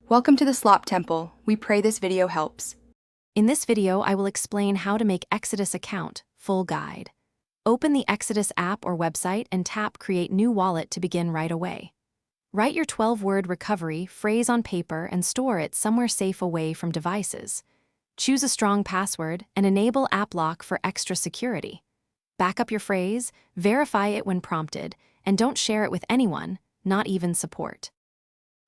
Welcome to the Slop Temple. We pray this video helps. In this video, I will explain how to make Exodus account, full guide. Open the Exodus app or website and tap Create New Wallet to begin right away. Write your 12-word recovery phrase on paper and store it somewhere safe away from devices. Choose a strong password and enable App Lock for extra security. Back up your phrase, verify it when prompted, and don't share it with anyone, not even support.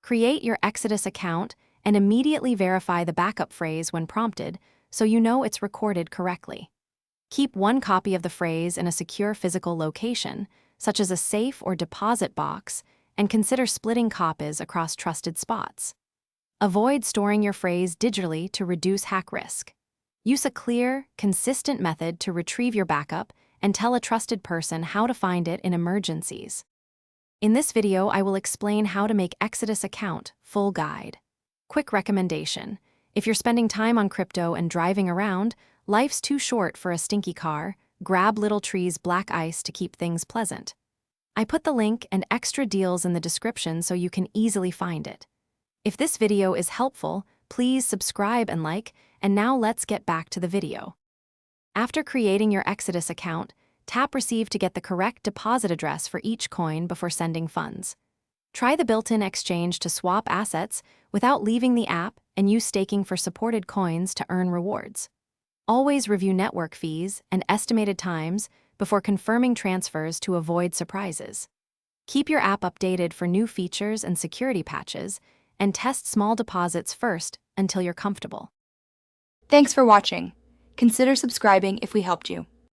Create your Exodus account and immediately verify the backup phrase when prompted so you know it's recorded correctly. Keep one copy of the phrase in a secure physical location, such as a safe or deposit box, and consider splitting copies across trusted spots. Avoid storing your phrase digitally to reduce hack risk. Use a clear, consistent method to retrieve your backup and tell a trusted person how to find it in emergencies. In this video, I will explain how to make Exodus account, full guide. Quick recommendation: if you're spending time on crypto and driving around, life's too short for a stinky car, grab Little Tree's black ice to keep things pleasant. I put the link and extra deals in the description so you can easily find it. If this video is helpful, please subscribe and like, and now let's get back to the video. After creating your Exodus account, tap Receive to get the correct deposit address for each coin before sending funds. Try the built-in exchange to swap assets without leaving the app and use staking for supported coins to earn rewards. Always review network fees and estimated times before confirming transfers to avoid surprises. Keep your app updated for new features and security patches, and test small deposits first until you're comfortable. Thanks for watching. Consider subscribing if we helped you.